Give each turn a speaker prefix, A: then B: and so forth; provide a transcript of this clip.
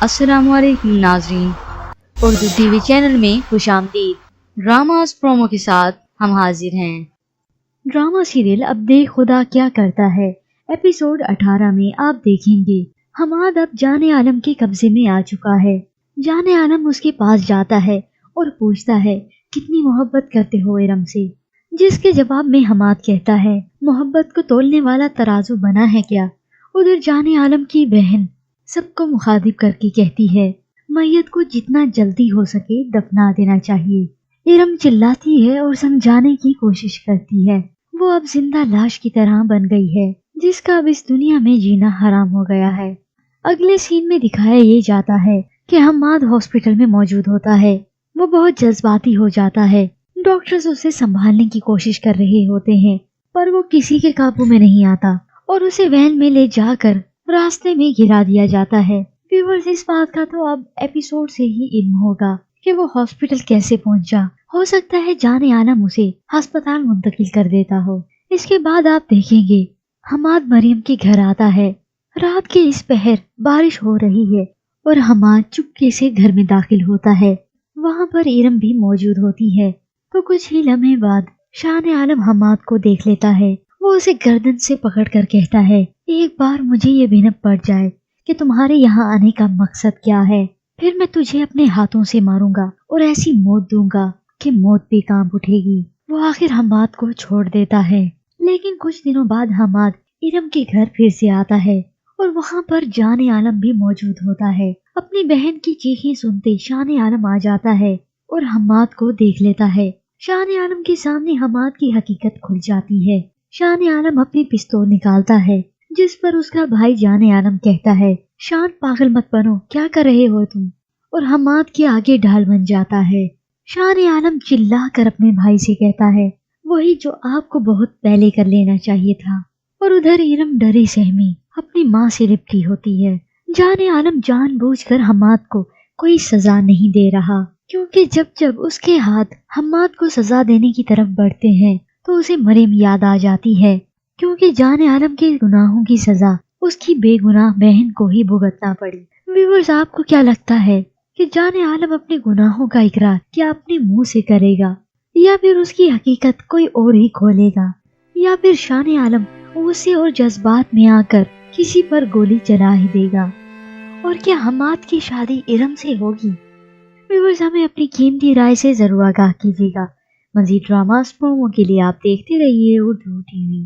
A: السلام علیکم ناظرین، اردو ٹی وی چینل میں خوش آمدید۔ ڈراماز پرومو کے ساتھ ہم حاضر ہیں۔ ڈرامہ سیریل اب دیکھ خدا کیا کرتا ہے ایپیسوڈ 18 میں آپ دیکھیں گے حماد اب جان عالم کے قبضے میں آ چکا ہے۔ جان عالم اس کے پاس جاتا ہے اور پوچھتا ہے کتنی محبت کرتے ہو ارم سے، جس کے جواب میں حماد کہتا ہے محبت کو تولنے والا ترازو بنا ہے کیا۔ ادھر جان عالم کی بہن سب کو مخاطب کر کے کہتی ہے میت کو جتنا جلدی ہو سکے دفنا دینا چاہیے۔ ارم چلاتی ہے اور سمجھانے کی کوشش کرتی ہے وہ اب زندہ لاش کی طرح بن گئی ہے جس کا اب اس دنیا میں جینا حرام ہو گیا ہے۔ اگلے سین میں دکھایا یہ جاتا ہے کہ حماد ہاسپٹل میں موجود ہوتا ہے۔ وہ بہت جذباتی ہو جاتا ہے، ڈاکٹرز اسے سنبھالنے کی کوشش کر رہے ہوتے ہیں پر وہ کسی کے قابو میں نہیں آتا اور اسے وین میں لے جا کر راستے میں گرا دیا جاتا ہے۔ ویورز اس بات کا تو اب ایپیسوڈ سے ہی علم ہوگا کہ وہ ہاسپٹل کیسے پہنچا، ہو سکتا ہے جان عالم اسے ہسپتال منتقل کر دیتا ہو۔ اس کے بعد آپ دیکھیں گے حماد مریم کے گھر آتا ہے۔ رات کے اس پہر بارش ہو رہی ہے اور حماد چپکے سے گھر میں داخل ہوتا ہے۔ وہاں پر ارم بھی موجود ہوتی ہے تو کچھ ہی لمحے بعد شان عالم حماد کو دیکھ لیتا ہے۔ وہ اسے گردن سے پکڑ کر کہتا ہے ایک بار مجھے یہ بھنک پڑ جائے کہ تمہارے یہاں آنے کا مقصد کیا ہے، پھر میں تجھے اپنے ہاتھوں سے ماروں گا اور ایسی موت دوں گا کہ موت بھی کانپ اٹھے گی۔ وہ آخر حماد کو چھوڑ دیتا ہے، لیکن کچھ دنوں بعد حماد ارم کے گھر پھر سے آتا ہے اور وہاں پر جان عالم بھی موجود ہوتا ہے۔ اپنی بہن کی چیخیں سنتے شان عالم آ جاتا ہے اور حماد کو دیکھ لیتا ہے۔ شان عالم کے سامنے حماد کی حقیقت کھل جاتی ہے۔ شان عالم اپنی پستول نکالتا ہے جس پر اس کا بھائی جان عالم کہتا ہے شان پاگل مت بنو، کیا کر رہے ہو تم، اور حماد کے آگے ڈھال بن جاتا ہے۔ شان عالم چلا کر اپنے بھائی سے کہتا ہے وہی جو آپ کو بہت پہلے کر لینا چاہیے تھا۔ اور ادھر ارم ڈری سہمی اپنی ماں سے لپٹی ہوتی ہے۔ جان عالم جان بوجھ کر حماد کو کوئی سزا نہیں دے رہا کیونکہ جب اس کے ہاتھ حماد کو سزا دینے کی طرف بڑھتے ہیں تو اسے مریم یاد آ جاتی ہے کیونکہ جان عالم کے گناہوں کی سزا اس کی بے گناہ بہن کو ہی بھگتنا پڑی۔ ویورز آپ کو کیا لگتا ہے کہ جان عالم اپنے گناہوں کا اقرار کیا اپنے منہ سے کرے گا یا پھر اس کی حقیقت کوئی اور ہی کھولے گا، یا پھر شان عالم غصے اور جذبات میں آ کر کسی پر گولی چلا ہی دے گا؟ اور کیا حماد کی شادی ارم سے ہوگی؟ ویورز ہمیں اپنی قیمتی رائے سے ضرور آگاہ کیجیے گا۔ مزید ڈراماز پرومو کے لیے آپ دیکھتے رہیے اردو ٹی وی۔